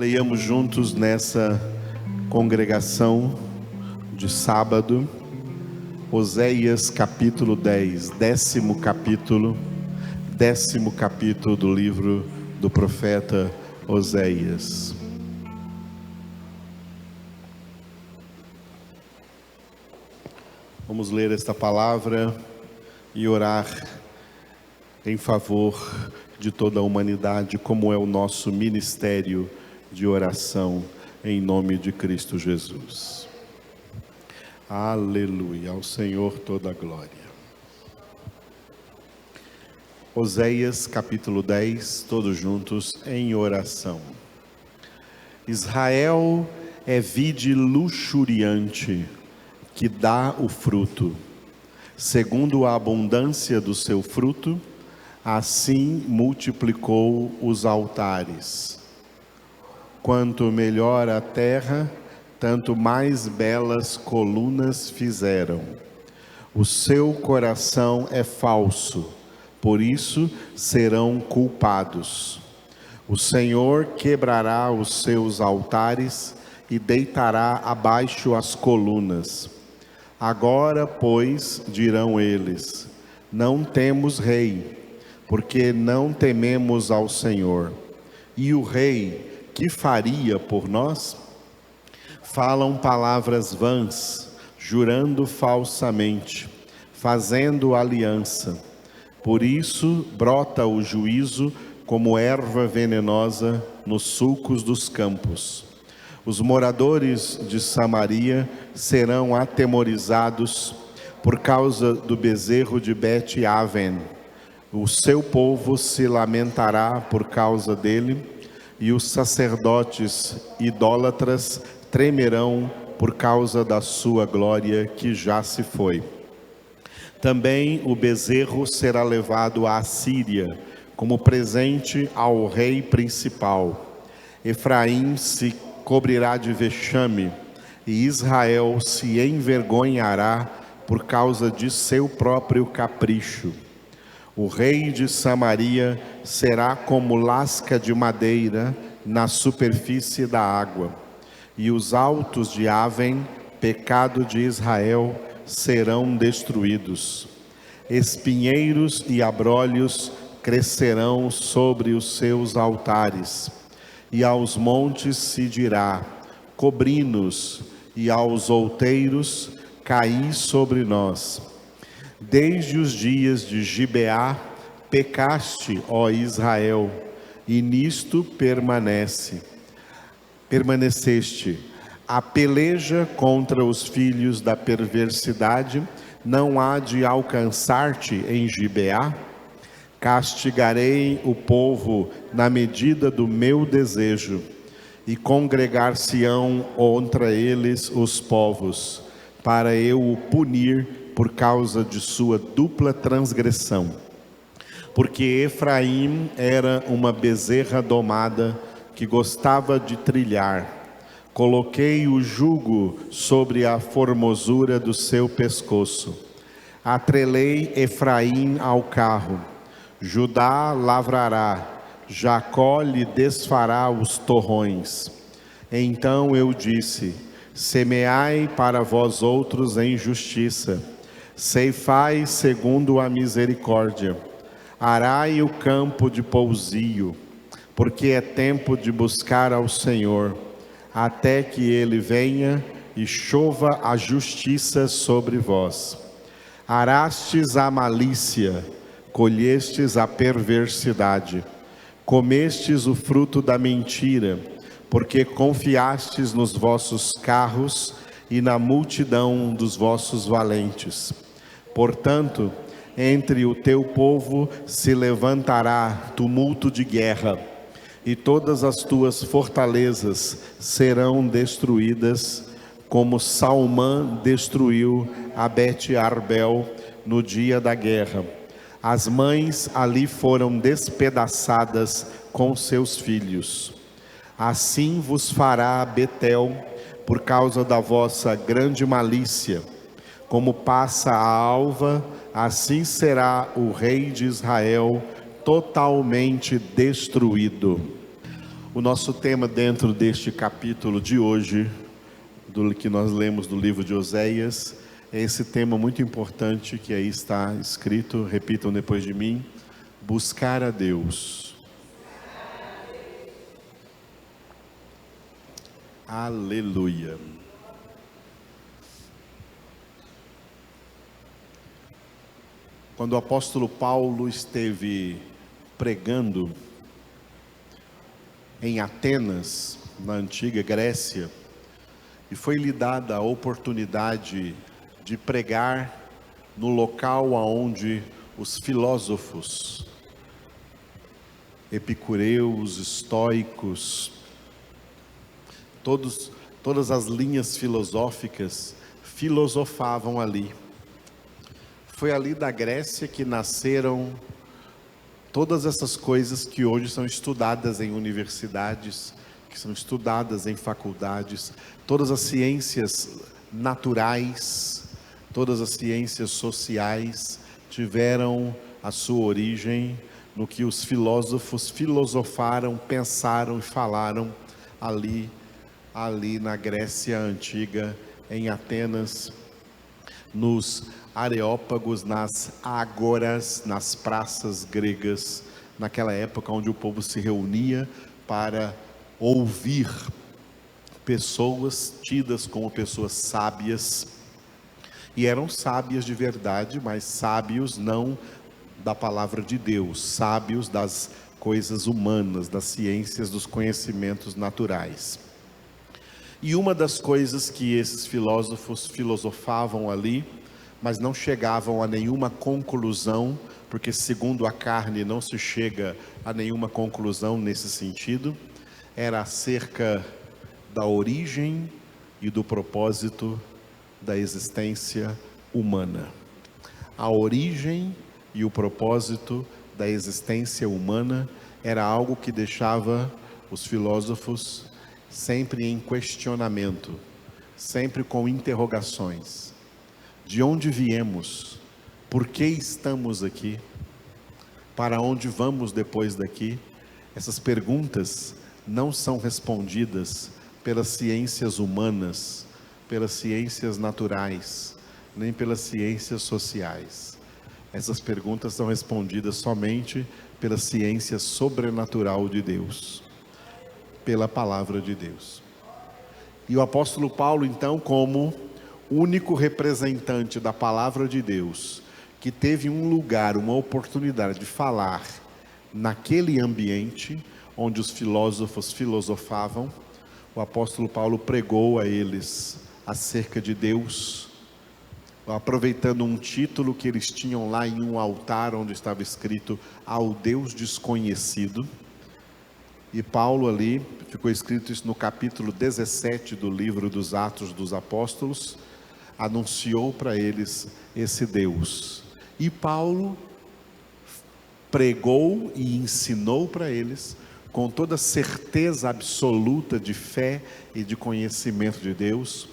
Leiamos juntos nessa congregação de sábado, Oséias capítulo 10, décimo capítulo do livro do profeta Oséias. Vamos ler esta palavra e orar em favor de toda a humanidade, como é o nosso ministério de oração, em nome de Cristo Jesus. Aleluia, ao Senhor toda a glória. Oséias capítulo 10, todos juntos em oração. Israel é vide luxuriante, que dá o fruto. Segundo a abundância do seu fruto, assim multiplicou os altares. Quanto melhor a terra, tanto mais belas colunas fizeram. O seu coração é falso, por isso serão culpados. O Senhor quebrará os seus altares e deitará abaixo as colunas. Agora, pois, dirão eles: não temos rei, porque não tememos ao Senhor. E o rei, que faria por nós? Falam palavras vãs, jurando falsamente, fazendo aliança. Por isso brota o juízo como erva venenosa nos sulcos dos campos. Os moradores de Samaria serão atemorizados por causa do bezerro de Bet-Aven. O seu povo se lamentará por causa dele, e os sacerdotes idólatras tremerão por causa da sua glória que já se foi. Também o bezerro será levado à Assíria como presente ao rei principal. Efraim se cobrirá de vexame e Israel se envergonhará por causa de seu próprio capricho. O rei de Samaria será como lasca de madeira na superfície da água, e os altos de Aven, pecado de Israel, serão destruídos. Espinheiros e abrolhos crescerão sobre os seus altares, e aos montes se dirá: cobri-nos, e aos outeiros: caí sobre nós. Desde os dias de Gibeá, pecaste, ó Israel, e nisto permaneceste. A peleja contra os filhos da perversidade não há de alcançar-te em Gibeá? Castigarei o povo na medida do meu desejo, e congregar-se-ão contra eles os povos, para eu o punir por causa de sua dupla transgressão. Porque Efraim era uma bezerra domada que gostava de trilhar. Coloquei o jugo sobre a formosura do seu pescoço. Atrelei Efraim ao carro. Judá lavrará, Jacó lhe desfará os torrões. Então eu disse: semeai para vós outros em justiça, ceifai segundo a misericórdia, arai o campo de pousio, porque é tempo de buscar ao Senhor, até que Ele venha e chova a justiça sobre vós. Arastes a malícia, colhestes a perversidade, comestes o fruto da mentira, porque confiastes nos vossos carros e na multidão dos vossos valentes. Portanto, entre o teu povo se levantará tumulto de guerra, e todas as tuas fortalezas serão destruídas, como Salmã destruiu a Bet-Arbel no dia da guerra. As mães ali foram despedaçadas com seus filhos. Assim vos fará Betel, por causa da vossa grande malícia. Como passa a alva, assim será o rei de Israel totalmente destruído. O nosso tema dentro deste capítulo de hoje, do que nós lemos do livro de Oséias, é esse tema muito importante que aí está escrito, repitam depois de mim: buscar a Deus. Aleluia. Quando o apóstolo Paulo esteve pregando em Atenas, na antiga Grécia, e foi-lhe dada a oportunidade de pregar no local onde os filósofos, epicureus, estoicos, todas as linhas filosóficas filosofavam ali. Foi ali da Grécia que nasceram todas essas coisas que hoje são estudadas em universidades, que são estudadas em faculdades, todas as ciências naturais, todas as ciências sociais tiveram a sua origem no que os filósofos filosofaram, pensaram e falaram ali na Grécia antiga, em Atenas, nos areópagos, nas ágoras, nas praças gregas, naquela época onde o povo se reunia para ouvir pessoas tidas como pessoas sábias, e eram sábias de verdade, mas sábios não da palavra de Deus, sábios das coisas humanas, das ciências, dos conhecimentos naturais. E uma das coisas que esses filósofos filosofavam ali, mas não chegavam a nenhuma conclusão, porque segundo a carne não se chega a nenhuma conclusão nesse sentido, era acerca da origem e do propósito da existência humana. A origem e o propósito da existência humana era algo que deixava os filósofos sempre em questionamento, sempre com interrogações. De onde viemos? Por que estamos aqui? Para onde vamos depois daqui? Essas perguntas não são respondidas pelas ciências humanas, pelas ciências naturais, nem pelas ciências sociais. Essas perguntas são respondidas somente pela ciência sobrenatural de Deus, pela palavra de Deus. E o apóstolo Paulo, então, como único representante da palavra de Deus, que teve um lugar, uma oportunidade de falar naquele ambiente onde os filósofos filosofavam, o apóstolo Paulo pregou a eles acerca de Deus, aproveitando um título que eles tinham lá em um altar onde estava escrito ao Deus desconhecido. E Paulo ali, ficou escrito isso no capítulo 17 do livro dos Atos dos Apóstolos, anunciou para eles esse Deus. E Paulo pregou e ensinou para eles, com toda certeza absoluta de fé e de conhecimento de Deus,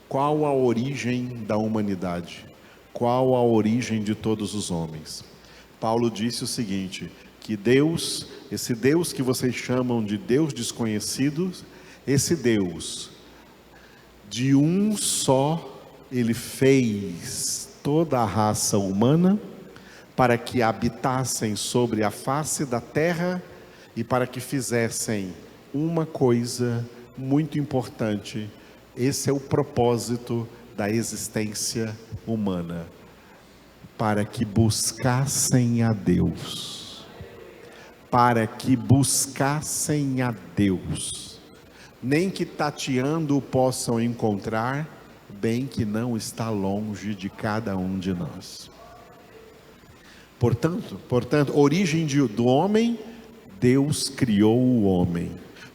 qual a origem da humanidade, qual a origem de todos os homens. Paulo disse o seguinte, que Deus, esse Deus que vocês chamam de Deus desconhecido, esse Deus, de um só, Ele fez toda a raça humana para que habitassem sobre a face da terra e para que fizessem uma coisa muito importante. Esse é o propósito da existência humana, para que buscassem a Deus, para que buscassem a Deus, nem que tateando o possam encontrar, bem que não está longe de cada um de nós. Portanto, origem do homem, Deus criou o homem.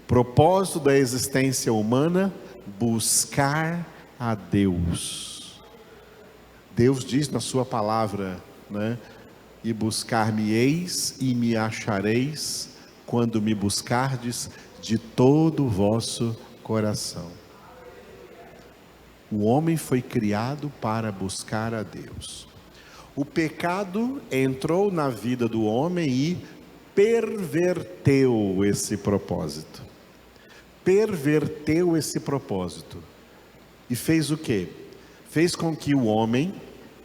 Propósito da existência humana, buscar a Deus. Deus diz na sua palavra, né? E buscar-me-eis e me achareis, quando me buscardes de todo o vosso coração. O homem foi criado para buscar a Deus. O pecado entrou na vida do homem e perverteu esse propósito. perverteu esse propósito. E fez o quê? Fez com que o homem,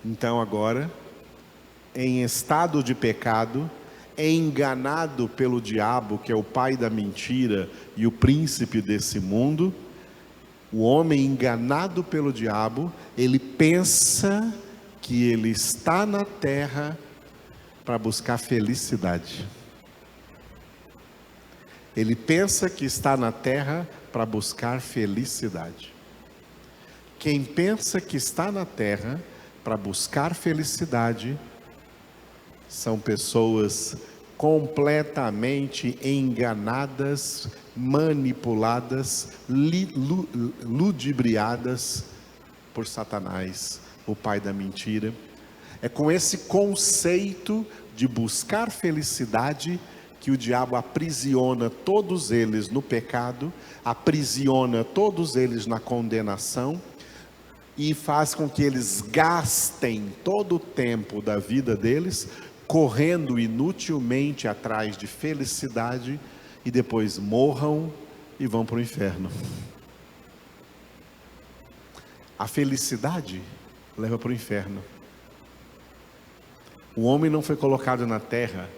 então agora, em estado de pecado, enganado pelo diabo, que é o pai da mentira e o príncipe desse mundo, o homem enganado pelo diabo, ele pensa que ele está na terra para buscar felicidade. Ele pensa que está na terra para buscar felicidade. Quem pensa que está na terra para buscar felicidade são pessoas completamente enganadas, manipuladas, ludibriadas por Satanás, o pai da mentira. É com esse conceito de buscar felicidade que o diabo aprisiona todos eles no pecado, aprisiona todos eles na condenação e faz com que eles gastem todo o tempo da vida deles correndo inutilmente atrás de felicidade e depois morram e vão para o inferno. A felicidade leva para o inferno. O homem não foi colocado na terra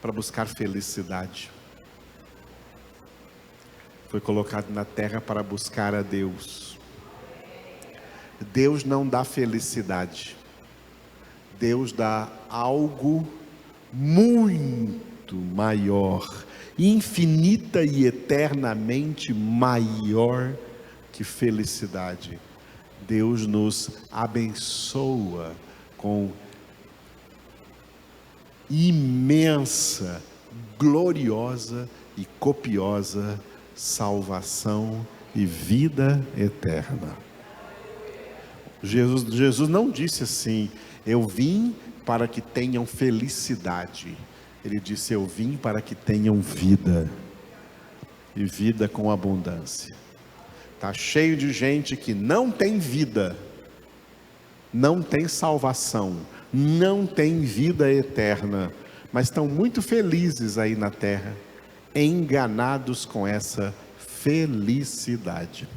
para buscar felicidade. Foi colocado na terra para buscar a Deus. Deus não dá felicidade. Deus dá algo muito maior, infinita e eternamente maior que felicidade. Deus nos abençoa com imensa, gloriosa e copiosa salvação e vida eterna. Jesus não disse assim: eu vim para que tenham felicidade. Ele disse: eu vim para que tenham vida, e vida com abundância. Está cheio de gente que não tem vida, não tem salvação, não tem vida eterna, mas estão muito felizes aí na terra, enganados com essa felicidade.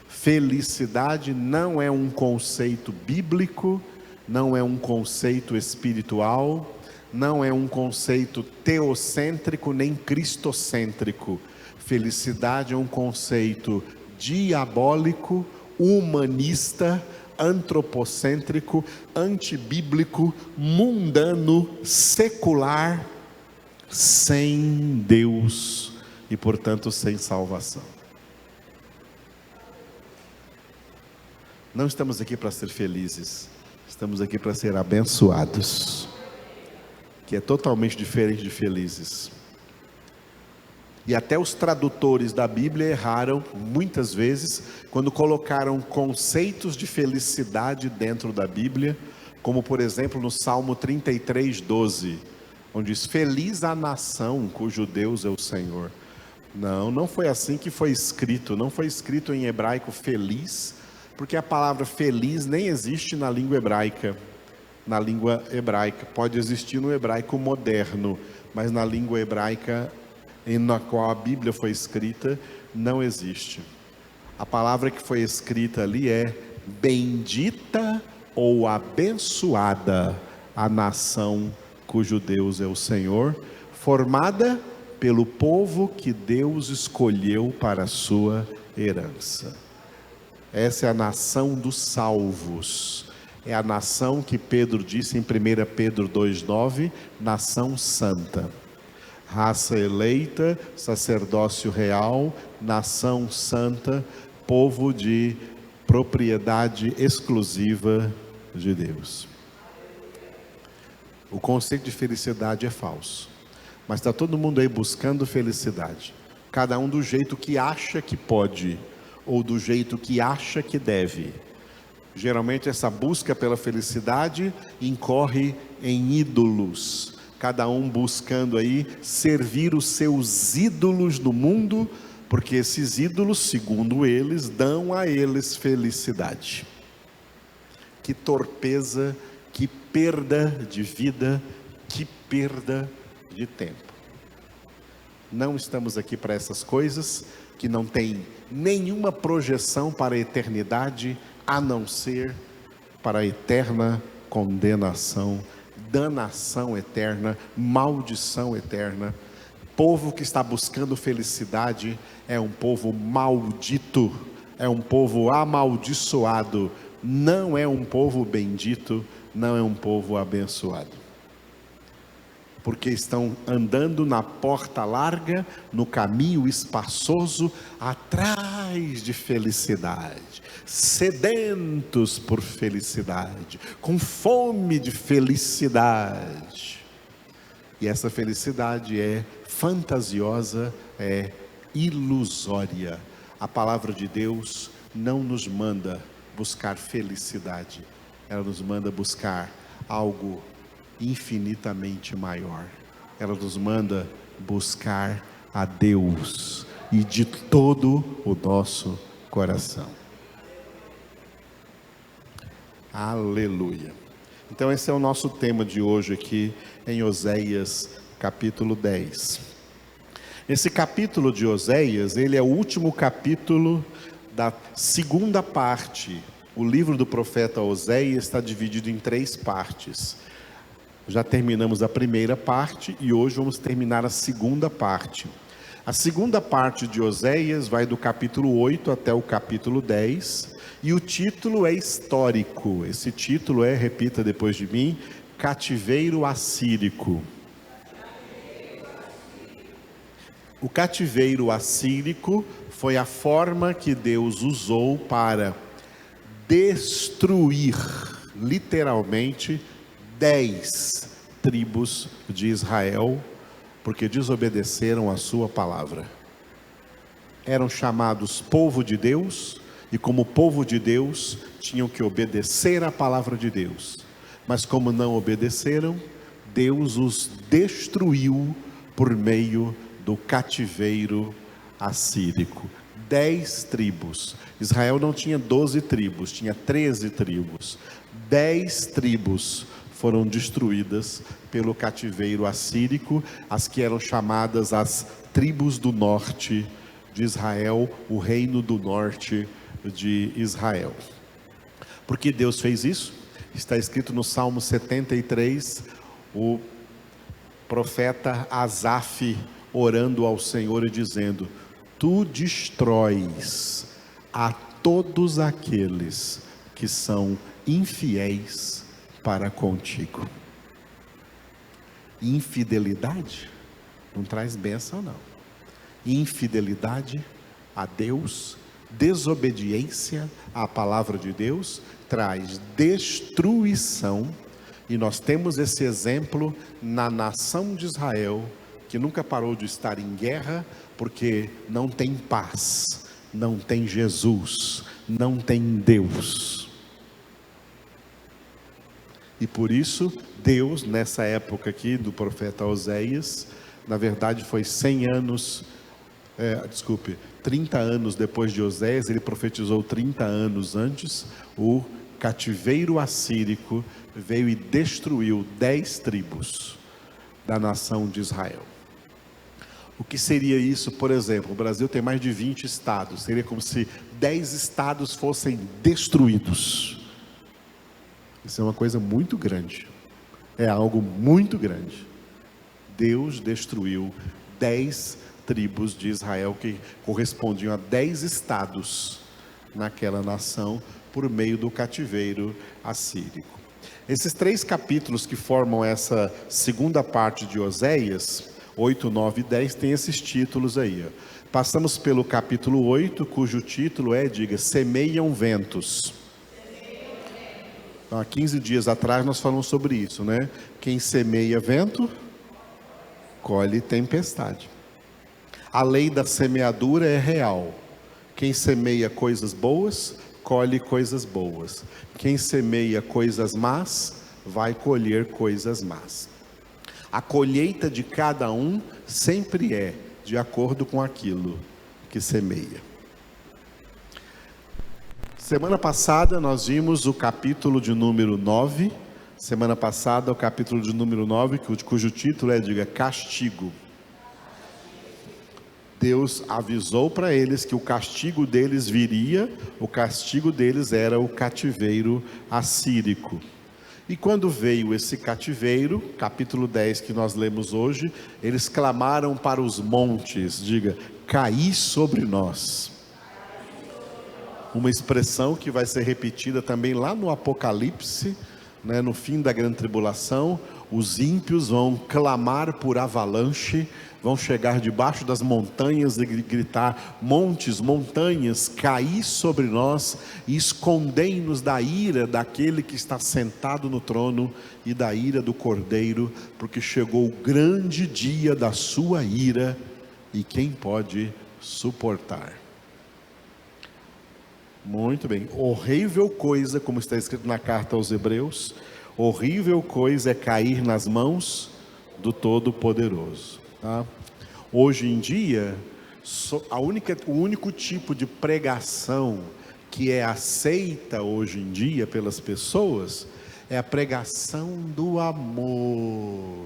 Felicidade não é um conceito bíblico, não é um conceito espiritual, não é um conceito teocêntrico nem cristocêntrico. Felicidade é um conceito diabólico, humanista, antropocêntrico, antibíblico, mundano, secular, sem Deus e, portanto, sem salvação. Não estamos aqui para ser felizes, estamos aqui para ser abençoados, que é totalmente diferente de felizes. E até os tradutores da Bíblia erraram muitas vezes quando colocaram conceitos de felicidade dentro da Bíblia, como por exemplo no Salmo 33:12, onde diz: feliz a nação cujo Deus é o Senhor. Não foi assim que foi escrito. Não foi escrito em hebraico feliz, porque a palavra feliz nem existe na língua hebraica. Na língua hebraica, pode existir no hebraico moderno, mas na língua hebraica na qual a Bíblia foi escrita, não existe. A palavra que foi escrita ali é: bendita ou abençoada a nação cujo Deus é o Senhor, formada pelo povo que Deus escolheu para a sua herança. Essa é a nação dos salvos. É a nação que Pedro disse em 1 Pedro 2,9, nação santa. Raça eleita, sacerdócio real, nação santa, povo de propriedade exclusiva de Deus. O conceito de felicidade é falso, mas está todo mundo aí buscando felicidade, cada um do jeito que acha que pode, ou do jeito que acha que deve. Geralmente essa busca pela felicidade incorre em ídolos, cada um buscando aí servir os seus ídolos no mundo, porque esses ídolos, segundo eles, dão a eles felicidade. Que torpeza, que perda de vida, que perda de tempo. Não estamos aqui para essas coisas, que não tem nenhuma projeção para a eternidade, a não ser para a eterna condenação, danação eterna, maldição eterna. Povo que está buscando felicidade é um povo maldito, é um povo amaldiçoado, não é um povo bendito, não é um povo abençoado. Porque estão andando na porta larga, no caminho espaçoso, atrás de felicidade, sedentos por felicidade, com fome de felicidade. E essa felicidade é fantasiosa, é ilusória. A palavra de Deus não nos manda buscar felicidade, ela nos manda buscar algo infinitamente maior. Ela nos manda buscar a Deus e de todo o nosso coração. Aleluia. Então esse é o nosso tema de hoje aqui em Oséias capítulo 10. Esse capítulo de Oséias, ele é o último capítulo da segunda parte. O livro do profeta Oséias está dividido em 3 partes. Já terminamos a primeira parte e hoje vamos terminar a segunda parte. A segunda parte de Oséias vai do capítulo 8 até o capítulo 10 e o título é histórico. Esse título é, repita depois de mim, Cativeiro Assírico. O cativeiro assírico foi a forma que Deus usou para destruir, literalmente, 10 tribos de Israel, porque desobedeceram a sua palavra. Eram chamados povo de Deus, e como povo de Deus, tinham que obedecer a palavra de Deus. Mas como não obedeceram, Deus os destruiu por meio do cativeiro assírico. 10 tribos. Israel não tinha 12 tribos, tinha 13 tribos. 10 tribos foram destruídas pelo cativeiro assírico, as que eram chamadas as tribos do norte de Israel, o reino do norte de Israel. Por que Deus fez isso? Está escrito no Salmo 73, o profeta Asaf orando ao Senhor e dizendo: Tu destróis a todos aqueles que são infiéis para contigo. Infidelidade não traz bênção, não. Infidelidade a Deus, desobediência à palavra de Deus, traz destruição. E nós temos esse exemplo na nação de Israel, que nunca parou de estar em guerra, porque não tem paz, não tem Jesus, não tem Deus. E por isso, Deus, nessa época aqui do profeta Oséias, na verdade foi 30 anos depois de Oséias, ele profetizou 30 anos antes, o cativeiro assírico veio e destruiu 10 tribos da nação de Israel. O que seria isso? Por exemplo, o Brasil tem mais de 20 estados, seria como se 10 estados fossem destruídos. Isso é uma coisa muito grande, é algo muito grande. Deus destruiu 10 tribos de Israel, que correspondiam a 10 estados naquela nação, por meio do cativeiro assírico. Esses 3 capítulos que formam essa segunda parte de Oséias, 8, 9 e 10, tem esses títulos aí. Passamos pelo capítulo 8, cujo título é, diga, Semeiam Ventos. Então, há 15 dias atrás nós falamos sobre isso, né? Quem semeia vento, colhe tempestade. A lei da semeadura é real. Quem semeia coisas boas, colhe coisas boas. Quem semeia coisas más, vai colher coisas más. A colheita de cada um sempre é de acordo com aquilo que semeia. Semana passada nós vimos o capítulo de número 9. Semana passada o capítulo de número 9, cujo título é, diga, Castigo. Deus avisou para eles que o castigo deles viria, o castigo deles era o cativeiro assírico. E quando veio esse cativeiro, capítulo 10 que nós lemos hoje, eles clamaram para os montes, diga, caí sobre nós. Uma expressão que vai ser repetida também lá no Apocalipse, né, no fim da grande tribulação. Os ímpios vão clamar por avalanche, vão chegar debaixo das montanhas e gritar: montes, montanhas, caí sobre nós e escondei-nos da ira daquele que está sentado no trono e da ira do Cordeiro, porque chegou o grande dia da sua ira, e quem pode suportar? Muito bem, horrível coisa, como está escrito na carta aos Hebreus, horrível coisa é cair nas mãos do Todo-Poderoso, tá? Hoje em dia, o único tipo de pregação que é aceita hoje em dia pelas pessoas é a pregação do amor.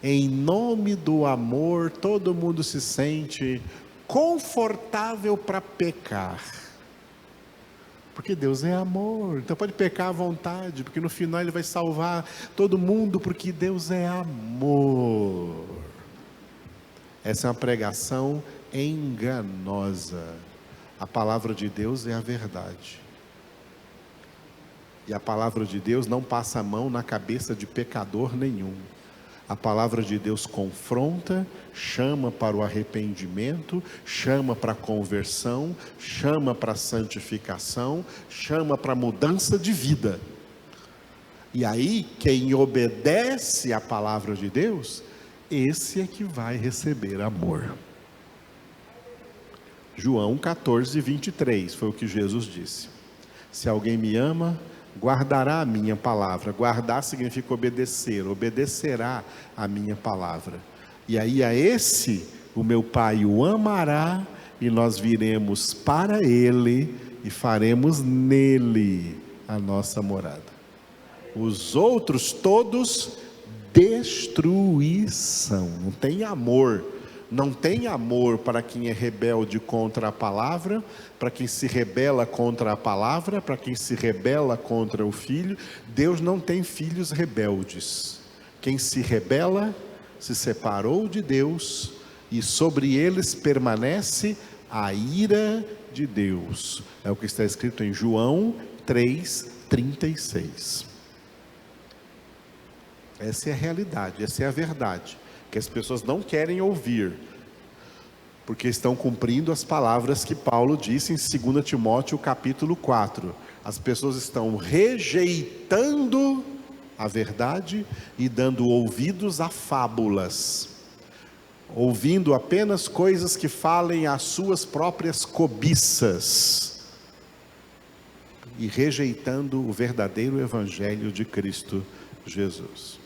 Em nome do amor, todo mundo se sente confortável para pecar, porque Deus é amor, então pode pecar à vontade, porque no final Ele vai salvar todo mundo, porque Deus é amor. Essa é uma pregação enganosa. A palavra de Deus é a verdade, e a palavra de Deus não passa a mão na cabeça de pecador nenhum. A palavra de Deus confronta, chama para o arrependimento, chama para a conversão, chama para a santificação, chama para a mudança de vida. E aí, quem obedece à palavra de Deus, esse é que vai receber amor. João 14, 23, foi o que Jesus disse: se alguém me ama, guardará a minha palavra. Guardar significa obedecer, obedecerá a minha palavra. E aí a esse, o meu Pai o amará, e nós viremos para ele e faremos nele a nossa morada. Os outros todos, destruição. Não tem amor. Não tem amor para quem é rebelde contra a palavra, para quem se rebela contra a palavra, para quem se rebela contra o Filho. Deus não tem filhos rebeldes. Quem se rebela, se separou de Deus, e sobre eles permanece a ira de Deus. É o que está escrito em João 3:36. Essa é a realidade, essa é a verdade, que as pessoas não querem ouvir, porque estão cumprindo as palavras que Paulo disse em 2 Timóteo capítulo 4. As pessoas estão rejeitando a verdade e dando ouvidos a fábulas, ouvindo apenas coisas que falem às suas próprias cobiças, e rejeitando o verdadeiro evangelho de Cristo Jesus.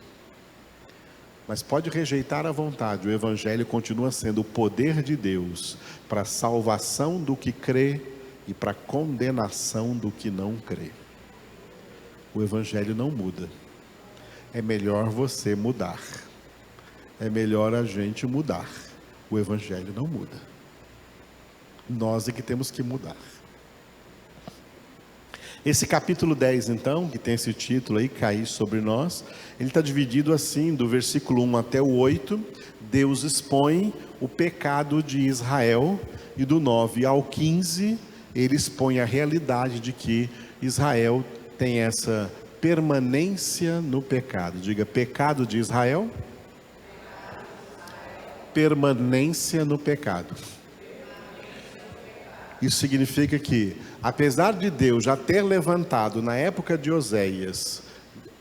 Mas pode rejeitar à vontade, o evangelho continua sendo o poder de Deus para a salvação do que crê e para a condenação do que não crê. O evangelho não muda. É melhor você mudar. É melhor a gente mudar. O evangelho não muda. Nós é que temos que mudar. Esse capítulo 10, então, que tem esse título aí, cair sobre nós, ele está dividido assim, do versículo 1 até o 8, Deus expõe o pecado de Israel, e do 9 ao 15, ele expõe a realidade de que Israel tem essa permanência no pecado. Diga, pecado de Israel, permanência no pecado. Isso significa que, apesar de Deus já ter levantado na época de Oséias,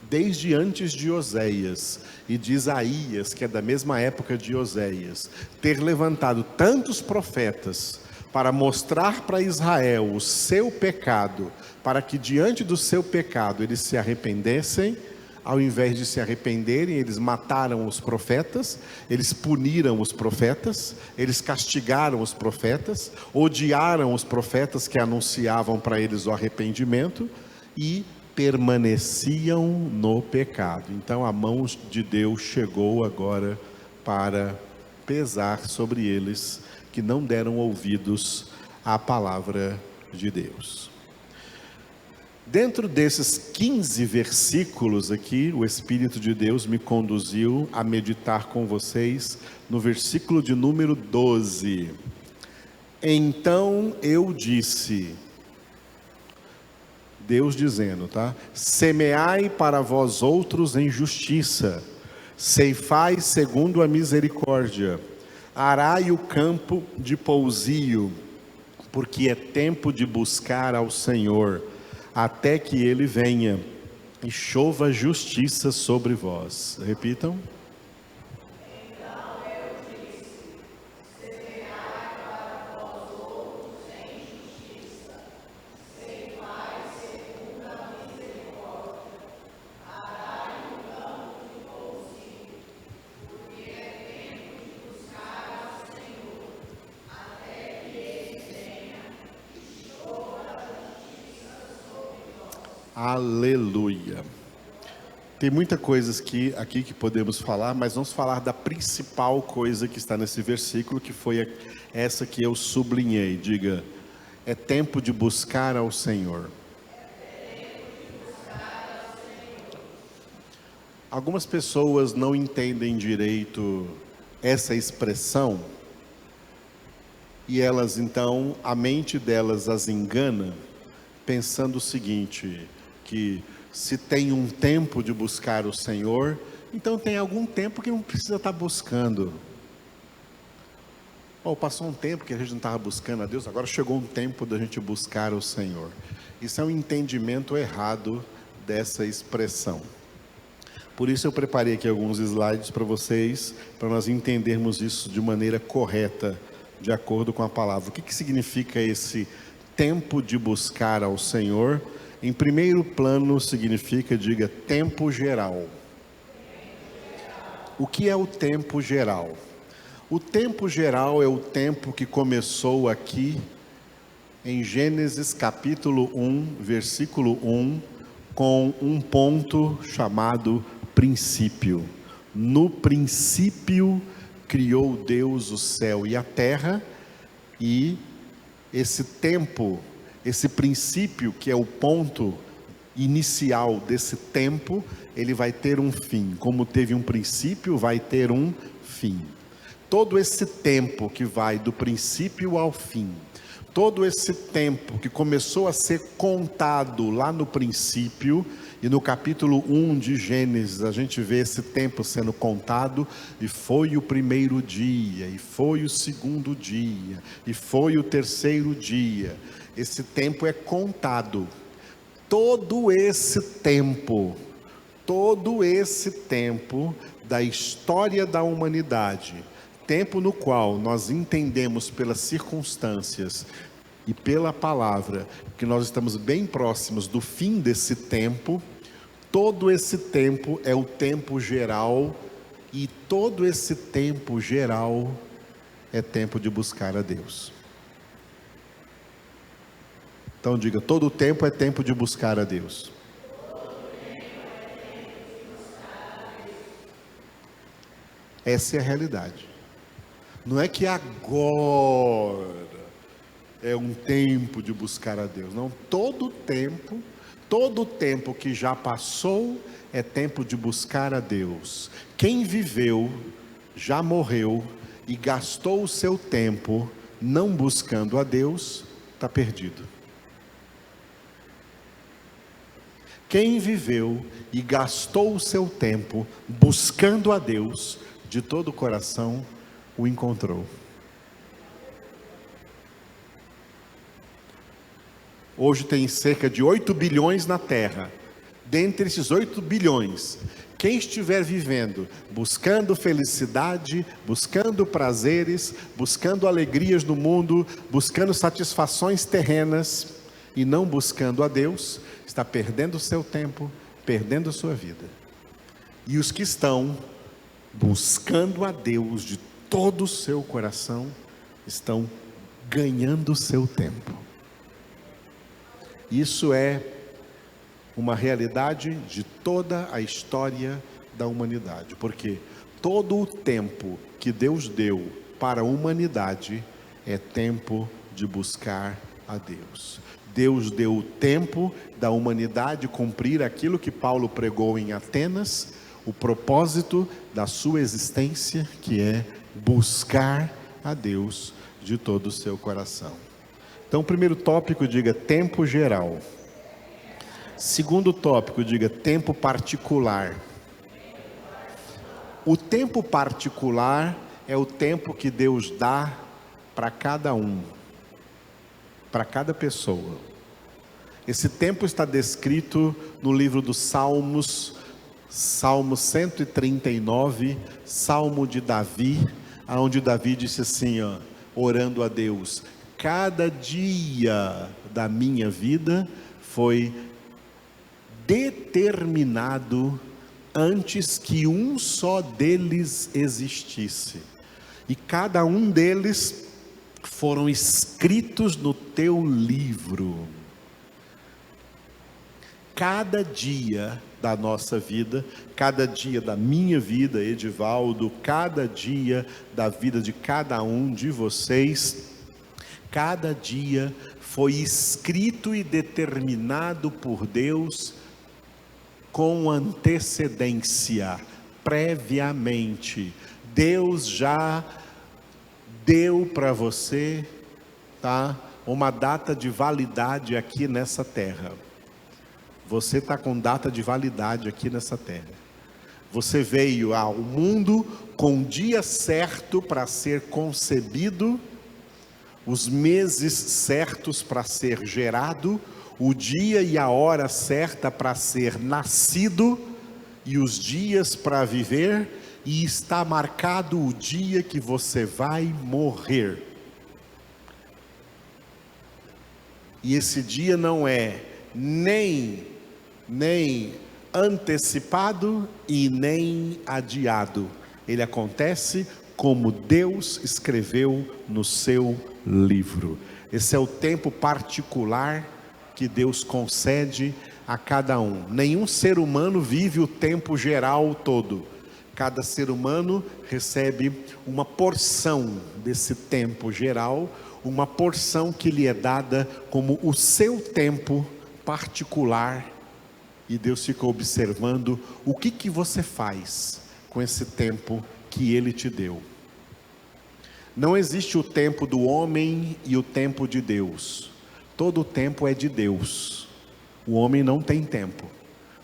desde antes de Oséias e de Isaías, que é da mesma época de Oséias, ter levantado tantos profetas para mostrar para Israel o seu pecado, para que diante do seu pecado eles se arrependessem, ao invés de se arrependerem, eles mataram os profetas, eles puniram os profetas, eles castigaram os profetas, odiaram os profetas que anunciavam para eles o arrependimento e permaneciam no pecado. Então a mão de Deus chegou agora para pesar sobre eles que não deram ouvidos à palavra de Deus. Dentro desses 15 versículos aqui, o Espírito de Deus me conduziu a meditar com vocês no versículo de número 12. Então eu disse, Deus dizendo, tá? Semeai para vós outros em justiça, ceifai segundo a misericórdia, arai o campo de pousio, porque é tempo de buscar ao Senhor, até que Ele venha e chova justiça sobre vós. Repitam. Aleluia. Tem muita coisa aqui que podemos falar, mas vamos falar da principal coisa que está nesse versículo, que foi essa que eu sublinhei. Diga, é tempo de buscar ao Senhor. Algumas pessoas não entendem direito essa expressão, e elas então, a mente delas as engana, pensando o seguinte, que se tem um tempo de buscar o Senhor, então tem algum tempo que não precisa estar buscando. Passou um tempo que a gente não estava buscando a Deus, agora chegou um tempo da gente buscar o Senhor. Isso é um entendimento errado dessa expressão. Por isso eu preparei aqui alguns slides para vocês, para nós entendermos isso de maneira correta, de acordo com a palavra. O que significa esse tempo de buscar ao Senhor? Em primeiro plano significa, diga, tempo geral. O que é o tempo geral? O tempo geral é o tempo que começou aqui em Gênesis capítulo 1, versículo 1, com um ponto chamado princípio. No princípio criou Deus o céu e a terra, e esse tempo, esse princípio que é o ponto inicial desse tempo, ele vai ter um fim. Como teve um princípio, vai ter um fim. Todo esse tempo que vai do princípio ao fim, todo esse tempo que começou a ser contado lá no princípio, e no capítulo 1 de Gênesis, a gente vê esse tempo sendo contado, e foi o primeiro dia, e foi o segundo dia, e foi o terceiro dia. Esse tempo é contado. Todo esse tempo da história da humanidade, tempo no qual nós entendemos pelas circunstâncias e pela palavra que nós estamos bem próximos do fim desse tempo, todo esse tempo é o tempo geral, e todo esse tempo geral é tempo de buscar a Deus. Então diga, todo tempo é tempo de buscar a Deus. Essa é a realidade. Não é que agora é um tempo de buscar a Deus. Não, todo tempo que já passou é tempo de buscar a Deus. Quem viveu, já morreu e gastou o seu tempo não buscando a Deus, está perdido. Quem viveu e gastou o seu tempo buscando a Deus, de todo o coração, o encontrou. Hoje tem cerca de 8 bilhões na Terra. Dentre esses 8 bilhões, quem estiver vivendo, buscando felicidade, buscando prazeres, buscando alegrias no mundo, buscando satisfações terrenas, e não buscando a Deus, está perdendo o seu tempo, perdendo a sua vida. E os que estão buscando a Deus de todo o seu coração, estão ganhando o seu tempo. Isso é uma realidade de toda a história da humanidade, porque todo o tempo que Deus deu para a humanidade é tempo de buscar a Deus. Deus deu o tempo da humanidade cumprir aquilo que Paulo pregou em Atenas, o propósito da sua existência, que é buscar a Deus de todo o seu coração. Então, o primeiro tópico, diga tempo geral. Segundo tópico, diga tempo particular. O tempo particular é o tempo que Deus dá para cada um, para cada pessoa. Esse tempo está descrito no livro dos Salmos, Salmo 139, Salmo de Davi, onde Davi disse assim, orando a Deus: cada dia da minha vida foi determinado antes que um só deles existisse, e cada um deles foram escritos no teu livro. Cada dia da nossa vida, cada dia da minha vida, Edivaldo, cada dia da vida de cada um de vocês, cada dia foi escrito e determinado por Deus com antecedência, previamente. Deus já deu para você, tá, uma data de validade aqui nessa terra. Você está com data de validade aqui nessa terra. Você veio ao mundo com o dia certo para ser concebido, os meses certos para ser gerado, o dia e a hora certa para ser nascido, e os dias para viver, e está marcado o dia que você vai morrer. E esse dia não é nem antecipado e nem adiado. Ele acontece como Deus escreveu no seu livro. Esse é o tempo particular que Deus concede a cada um. Nenhum ser humano vive o tempo geral todo. Cada ser humano recebe uma porção desse tempo geral, uma porção que lhe é dada como o seu tempo particular. E Deus fica observando o que você faz com esse tempo que Ele te deu. Não existe o tempo do homem e o tempo de Deus. Todo o tempo é de Deus. O homem não tem tempo.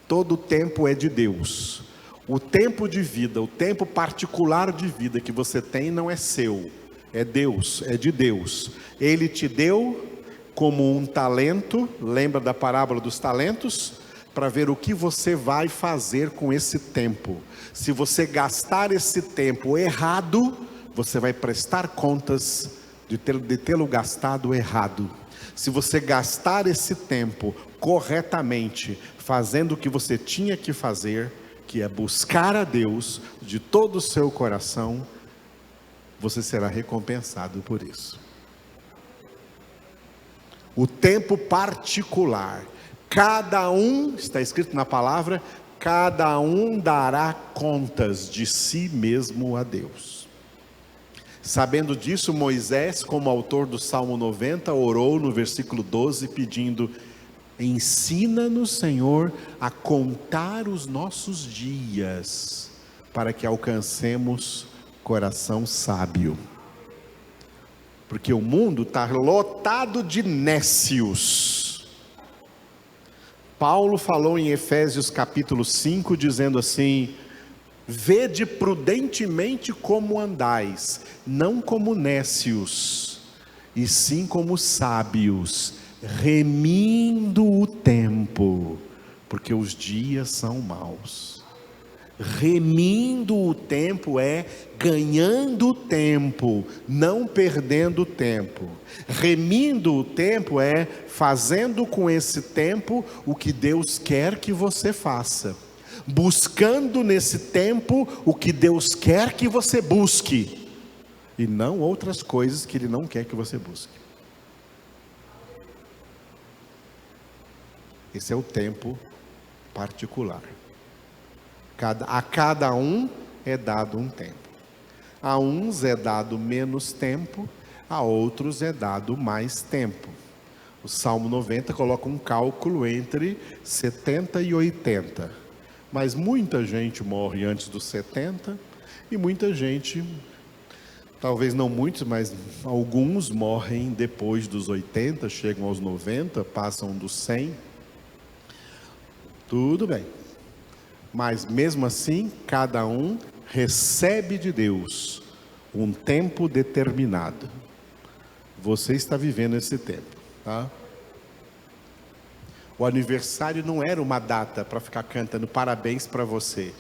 Todo o tempo é de Deus. O tempo de vida, o tempo particular de vida que você tem não é seu. É Deus, é de Deus. Ele te deu como um talento. Lembra da parábola dos talentos? Para ver o que você vai fazer com esse tempo. Se você gastar esse tempo errado, você vai prestar contas de tê-lo gastado errado. Se você gastar esse tempo corretamente, fazendo o que você tinha que fazer, que é buscar a Deus de todo o seu coração, você será recompensado por isso. O tempo particular. Cada um, está escrito na palavra, cada um dará contas de si mesmo a Deus. Sabendo disso, Moisés, como autor do Salmo 90, orou no versículo 12, pedindo: ensina-nos, Senhor, a contar os nossos dias, para que alcancemos coração sábio. Porque o mundo está lotado de nécios. Paulo falou em Efésios capítulo 5, dizendo assim: vede prudentemente como andais, não como nécios, e sim como sábios, remindo o tempo, porque os dias são maus. Remindo o tempo é ganhando tempo, não perdendo tempo. Remindo o tempo é fazendo com esse tempo o que Deus quer que você faça. Buscando nesse tempo o que Deus quer que você busque, e não outras coisas que Ele não quer que você busque. Esse é o tempo particular. A cada um é dado um tempo. A uns é dado menos tempo, a outros é dado mais tempo. O Salmo 90 coloca um cálculo entre 70 e 80. Mas muita gente morre antes dos 70 e muita gente, talvez não muitos, mas alguns morrem depois dos 80, chegam aos 90, passam dos 100. Tudo bem. Mas mesmo assim, cada um recebe de Deus um tempo determinado. Você está vivendo esse tempo, tá? O aniversário não era uma data para ficar cantando parabéns para você.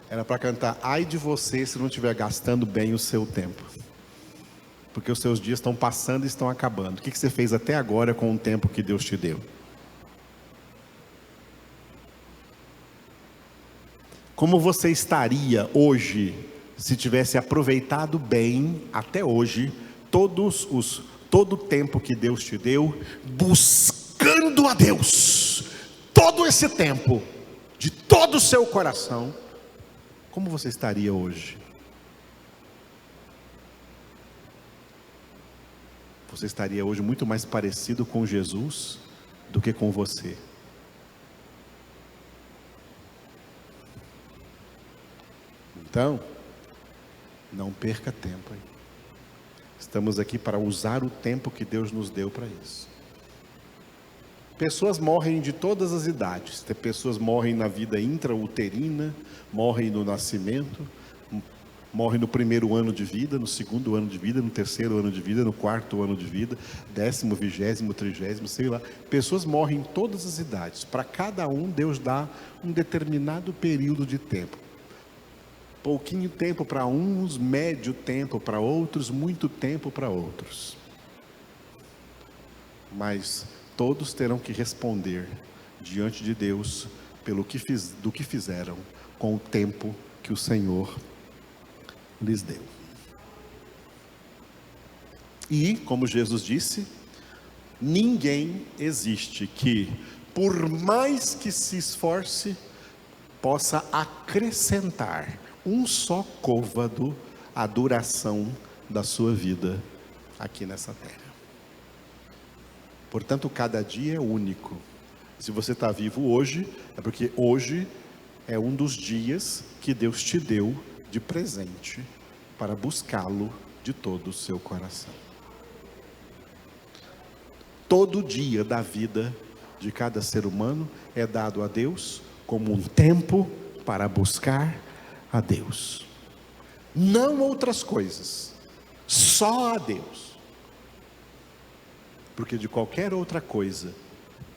Era para cantar ai de você se não estiver gastando bem o seu tempo. Porque os seus dias estão passando e estão acabando. O que você fez até agora com o tempo que Deus te deu? Como você estaria hoje se tivesse aproveitado bem até hoje todo o tempo que Deus te deu, buscando a Deus, todo esse tempo, de todo o seu coração? Como você estaria hoje? Você estaria hoje muito mais parecido com Jesus do que com você. Então, não perca tempo, hein? Estamos aqui para usar o tempo que Deus nos deu para isso. Pessoas morrem de todas as idades. Tem pessoas que morrem na vida intrauterina, morrem no nascimento, morrem no primeiro ano de vida, no segundo ano de vida, no terceiro ano de vida, no quarto ano de vida, 10º, 20º, 30º, sei lá. Pessoas morrem em todas as idades. Para cada um, Deus dá um determinado período de tempo. Pouquinho tempo para uns, médio tempo para outros, muito tempo para outros. Mas todos terão que responder diante de Deus do que fizeram com o tempo que o Senhor lhes deu. E, como Jesus disse, ninguém existe que, por mais que se esforce, possa acrescentar um só côvado à duração da sua vida aqui nessa terra. Portanto, cada dia é único. Se você está vivo hoje, é porque hoje é um dos dias que Deus te deu de presente para buscá-lo de todo o seu coração. Todo dia da vida de cada ser humano é dado a Deus como um tempo para buscar a Deus. Não outras coisas, só a Deus. Porque de qualquer outra coisa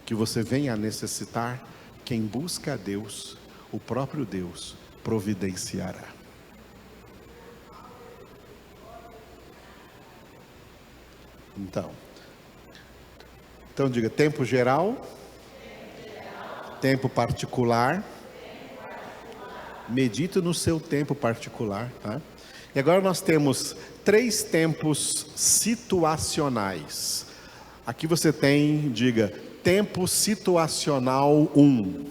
que você venha a necessitar, quem busca a Deus, o próprio Deus providenciará. Então diga, tempo geral, tempo particular. Medite no seu tempo particular, tá? E agora nós temos 3 tempos situacionais. Aqui você tem, diga, tempo situacional 1.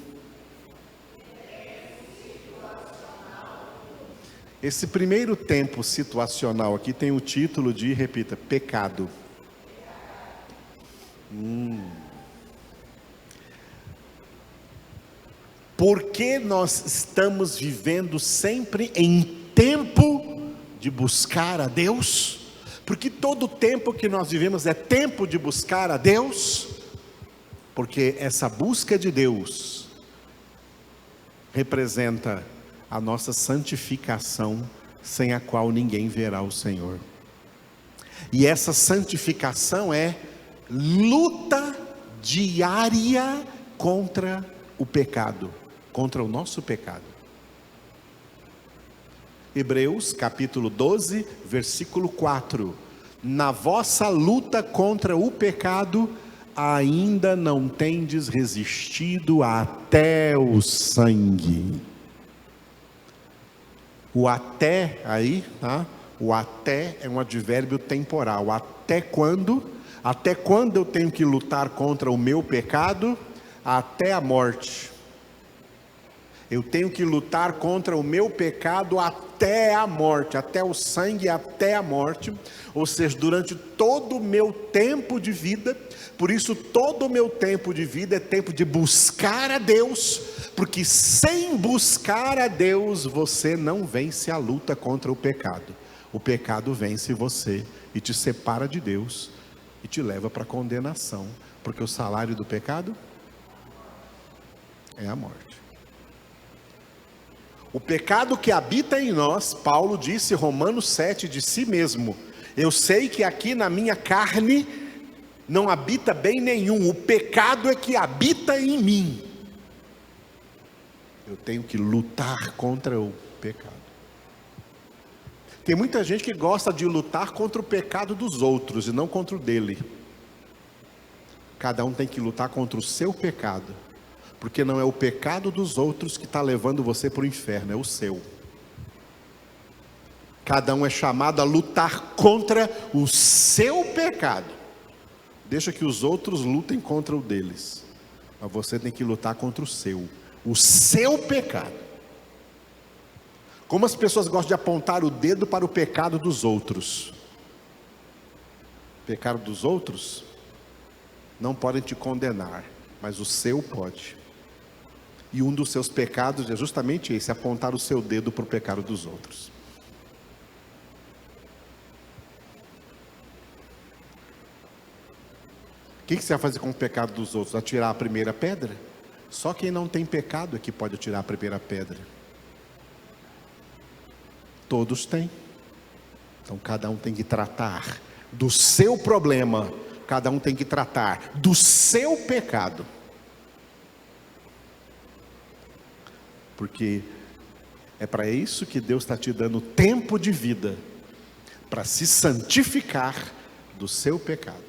Esse primeiro tempo situacional aqui tem o título de, repita, pecado. Porque nós estamos vivendo sempre em tempo de buscar a Deus? Porque todo tempo que nós vivemos é tempo de buscar a Deus? Porque essa busca de Deus representa a nossa santificação, sem a qual ninguém verá o Senhor. E essa santificação é luta diária contra o pecado, contra o nosso pecado. Hebreus capítulo 12, versículo 4: na vossa luta contra o pecado, ainda não tendes resistido até o sangue. O até aí, tá? O até é um advérbio temporal. Até quando? Até quando eu tenho que lutar contra o meu pecado? Até a morte. Eu tenho que lutar contra o meu pecado até a morte, até o sangue, até a morte. Ou seja, durante todo o meu tempo de vida. Por isso todo o meu tempo de vida é tempo de buscar a Deus. Porque sem buscar a Deus, você não vence a luta contra o pecado. O pecado vence você e te separa de Deus e te leva para a condenação. Porque o salário do pecado é a morte. O pecado que habita em nós, Paulo disse, Romanos 7, de si mesmo: eu sei que aqui na minha carne não habita bem nenhum, o pecado é que habita em mim. Eu tenho que lutar contra o pecado. Tem muita gente que gosta de lutar contra o pecado dos outros e não contra o dele. Cada um tem que lutar contra o seu pecado. Porque não é o pecado dos outros que está levando você para o inferno, é o seu. Cada um é chamado a lutar contra o seu pecado. Deixa que os outros lutem contra o deles. Mas você tem que lutar contra o seu pecado. Como as pessoas gostam de apontar o dedo para o pecado dos outros. O pecado dos outros não podem te condenar, mas o seu pode. E um dos seus pecados é justamente esse, apontar o seu dedo para o pecado dos outros. O que você vai fazer com o pecado dos outros? Atirar a primeira pedra? Só quem não tem pecado é que pode atirar a primeira pedra. Todos têm. Então cada um tem que tratar do seu problema. Cada um tem que tratar do seu pecado. Porque é para isso que Deus está te dando tempo de vida, para se santificar do seu pecado,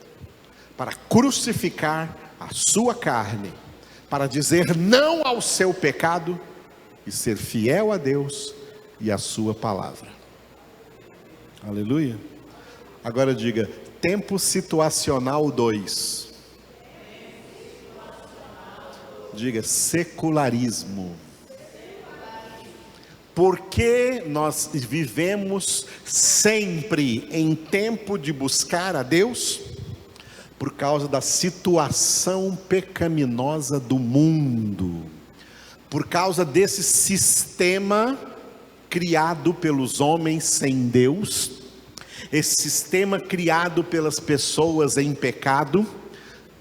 para crucificar a sua carne, para dizer não ao seu pecado e ser fiel a Deus e a sua palavra. Aleluia. Agora diga, tempo situacional 2. Diga, secularismo. Porque nós vivemos sempre em tempo de buscar a Deus? Por causa da situação pecaminosa do mundo. Por causa desse sistema criado pelos homens sem Deus. Esse sistema criado pelas pessoas em pecado.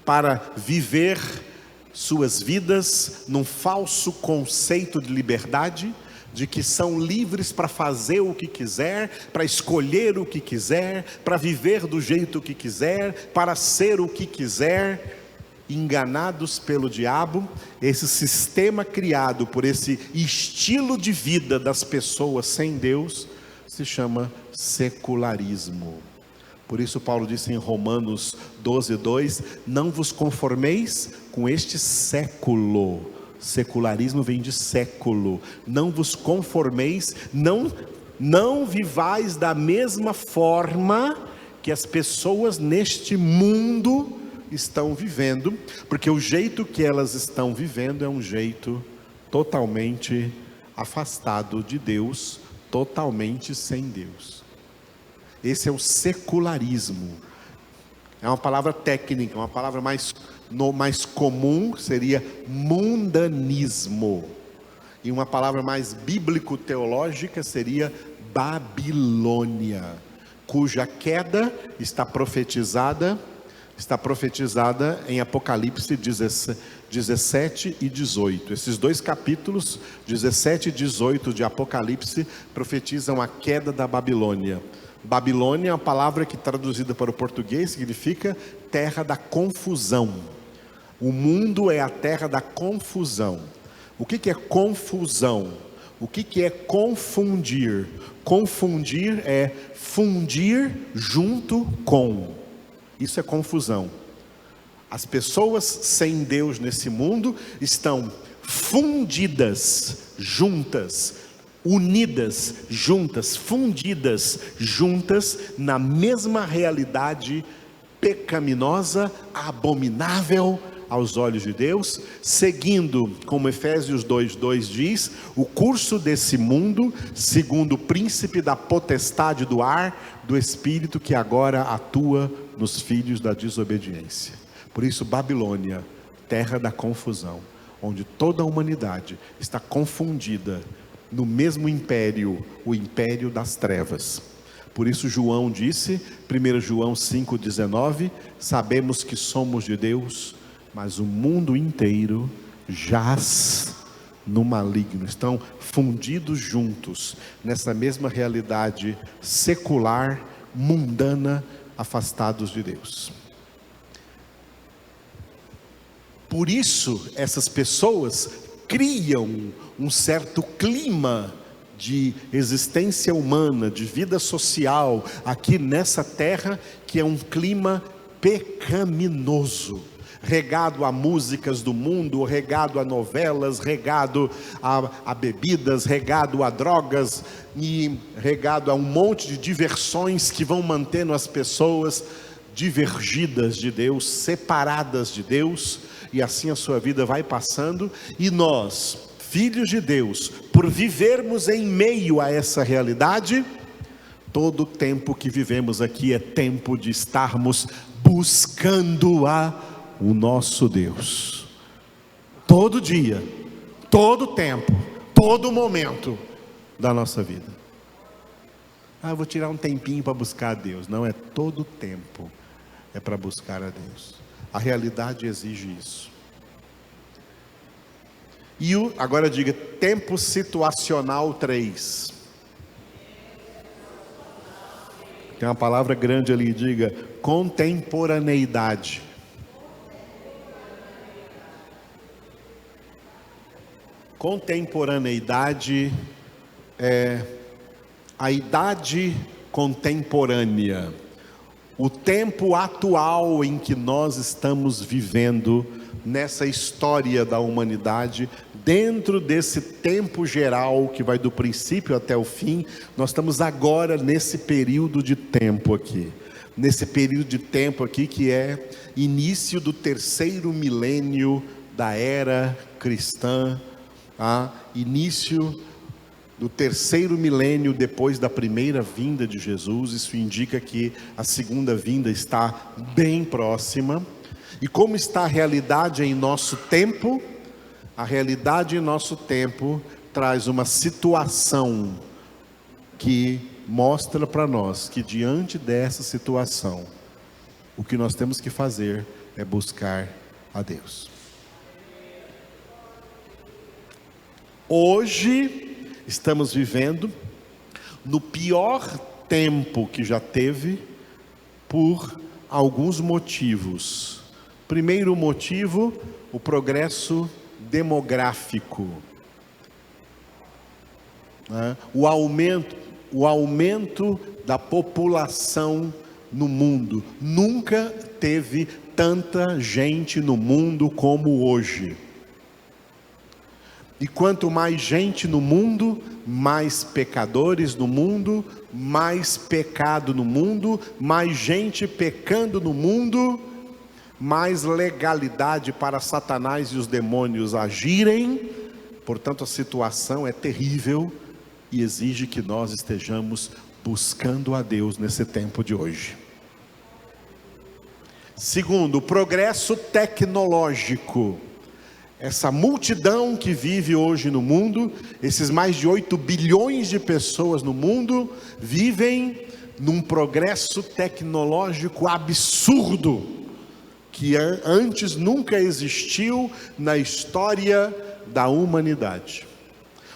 Para viver suas vidas num falso conceito de liberdade, de que são livres para fazer o que quiser, para escolher o que quiser, para viver do jeito que quiser, para ser o que quiser, enganados pelo diabo. Esse sistema criado por esse estilo de vida das pessoas sem Deus se chama secularismo. Por isso Paulo disse em Romanos 12:2: não vos conformeis com este século. Secularismo vem de século. Não vos conformeis, não vivais da mesma forma que as pessoas neste mundo estão vivendo, porque o jeito que elas estão vivendo é um jeito totalmente afastado de Deus, totalmente sem Deus. Esse é o secularismo. É uma palavra técnica, uma palavra mais comum seria mundanismo. E uma palavra mais bíblico-teológica seria Babilônia, cuja queda está profetizada em Apocalipse 17 e 18. Esses dois capítulos, 17 e 18 de Apocalipse, profetizam a queda da Babilônia. Babilônia é uma palavra que traduzida para o português significa terra da confusão. O mundo é a terra da confusão. O que é confusão? O que é confundir? Confundir é fundir junto com. Isso é confusão. As pessoas sem Deus nesse mundo estão fundidas juntas, unidas juntas, fundidas juntas na mesma realidade pecaminosa, abominável, aos olhos de Deus, seguindo, como Efésios 2:2 diz, o curso desse mundo, segundo o príncipe da potestade do ar, do espírito que agora atua nos filhos da desobediência. Por isso, Babilônia, terra da confusão, onde toda a humanidade está confundida no mesmo império, o império das trevas. Por isso João disse, 1 João 5,19, sabemos que somos de Deus, mas o mundo inteiro jaz no maligno. Estão fundidos juntos nessa mesma realidade secular, mundana, afastados de Deus. Por isso essas pessoas criam um certo clima de existência humana, de vida social, aqui nessa terra, que é um clima pecaminoso, regado a músicas do mundo, regado a novelas, regado a bebidas, regado a drogas, e regado a um monte de diversões que vão mantendo as pessoas divergidas de Deus, separadas de Deus, e assim a sua vida vai passando, e nós, filhos de Deus, por vivermos em meio a essa realidade, todo o tempo que vivemos aqui é tempo de estarmos buscando o nosso Deus. Todo dia, todo tempo, todo momento da nossa vida. Eu vou tirar um tempinho para buscar a Deus. Não, é todo tempo, é para buscar a Deus. A realidade exige isso. E agora diga, tempo situacional 3. Tem uma palavra grande ali, diga, contemporaneidade. Contemporaneidade é a idade contemporânea, o tempo atual em que nós estamos vivendo nessa história da humanidade. Dentro desse tempo geral que vai do princípio até o fim, nós estamos agora nesse período de tempo aqui. Nesse período de tempo aqui que é início do 3º milênio da era cristã, início do 3º milênio depois da primeira vinda de Jesus. Isso indica que a segunda vinda está bem próxima. E como está a realidade em nosso tempo? A realidade em nosso tempo traz uma situação que mostra para nós que diante dessa situação, o que nós temos que fazer é buscar a Deus. Hoje estamos vivendo no pior tempo que já teve, por alguns motivos. Primeiro motivo, o progresso demográfico, o aumento da população no mundo. Nunca teve tanta gente no mundo como hoje. E quanto mais gente no mundo, mais pecadores no mundo, mais pecado no mundo, mais gente pecando no mundo, mais legalidade para Satanás e os demônios agirem. Portanto, a situação é terrível e exige que nós estejamos buscando a Deus nesse tempo de hoje. Segundo, o progresso tecnológico. Essa multidão que vive hoje no mundo, esses mais de 8 bilhões de pessoas no mundo, vivem num progresso tecnológico absurdo, que antes nunca existiu na história da humanidade.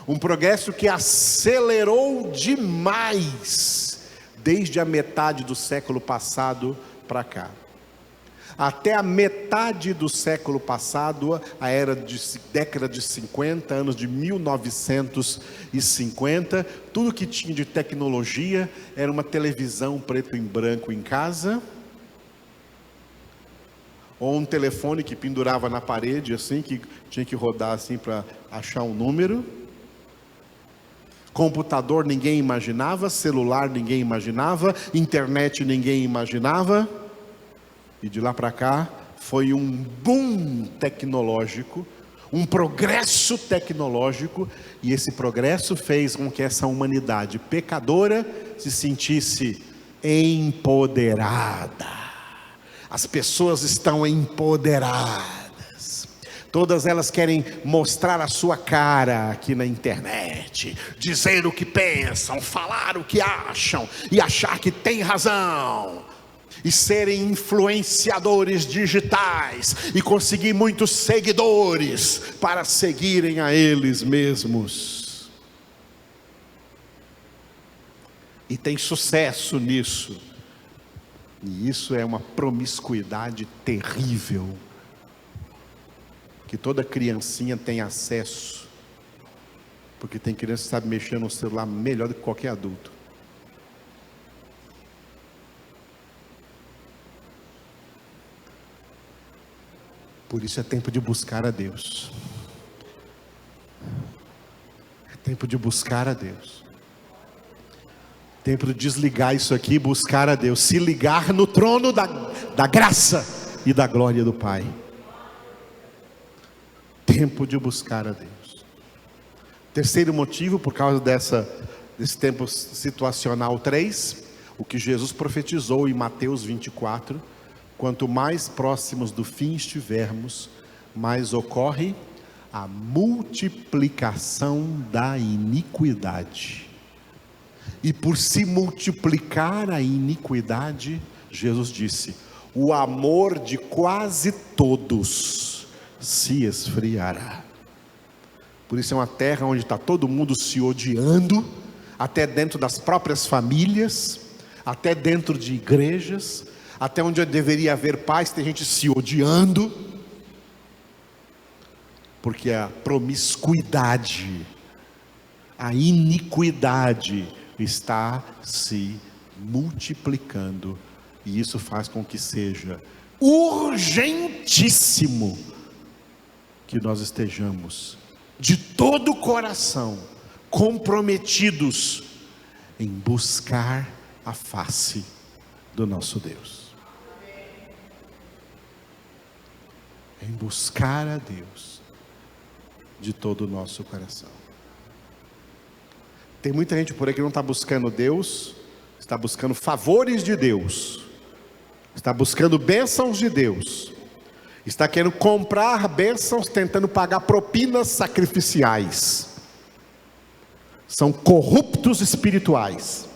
Um progresso que acelerou demais, desde a metade do século passado para cá. Até a metade do século passado, a década de 50, anos de 1950, tudo que tinha de tecnologia era uma televisão preto e branco em casa, ou um telefone que pendurava na parede, assim, que tinha que rodar assim para achar um número. Computador ninguém imaginava, celular ninguém imaginava, internet ninguém imaginava. E de lá para cá foi um boom tecnológico, um progresso tecnológico, e esse progresso fez com que essa humanidade pecadora se sentisse empoderada. As pessoas estão empoderadas, todas elas querem mostrar a sua cara aqui na internet, dizer o que pensam, falar o que acham e achar que tem razão, e serem influenciadores digitais e conseguir muitos seguidores para seguirem a eles mesmos. E tem sucesso nisso. E isso é uma promiscuidade terrível, que toda criancinha tem acesso, porque tem criança que sabe mexer no celular melhor do que qualquer adulto. Por isso é tempo de buscar a Deus. É tempo de buscar a Deus. Tempo de desligar isso aqui e buscar a Deus. Se ligar no trono da graça e da glória do Pai. Tempo de buscar a Deus. Terceiro motivo, por causa desse tempo situacional 3, o que Jesus profetizou em Mateus 24. Quanto mais próximos do fim estivermos, mais ocorre a multiplicação da iniquidade. E por se multiplicar a iniquidade, Jesus disse, o amor de quase todos se esfriará. Por isso é uma terra onde está todo mundo se odiando, até dentro das próprias famílias, até dentro de igrejas, até onde deveria haver paz, tem gente se odiando, porque a promiscuidade, a iniquidade está se multiplicando, e isso faz com que seja urgentíssimo que nós estejamos de todo o coração comprometidos em buscar a face do nosso Deus. Em buscar a Deus de todo o nosso coração. Tem muita gente por aí que não está buscando Deus, está buscando favores de Deus, está buscando bênçãos de Deus, está querendo comprar bênçãos, tentando pagar propinas sacrificiais. São corruptos espirituais.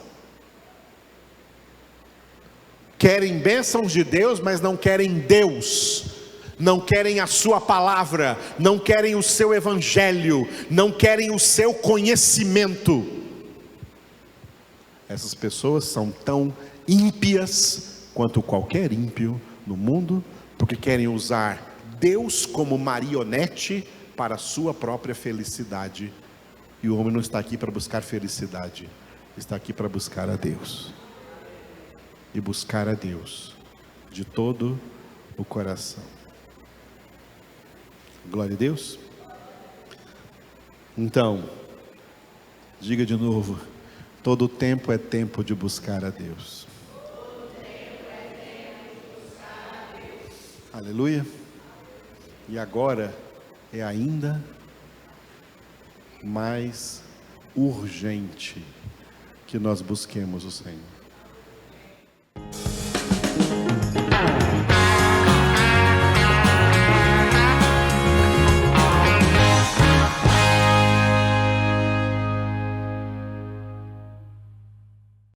Querem bênçãos de Deus, mas não querem Deus. Não querem a sua palavra, não querem o seu evangelho, não querem o seu conhecimento. Essas pessoas são tão ímpias quanto qualquer ímpio no mundo, porque querem usar Deus como marionete para a sua própria felicidade. E o homem não está aqui para buscar felicidade, está aqui para buscar a Deus. E buscar a Deus de todo o coração. Glória a Deus. Então, diga de novo: todo tempo é tempo de buscar a Deus. Aleluia. E agora é ainda mais urgente que nós busquemos o Senhor.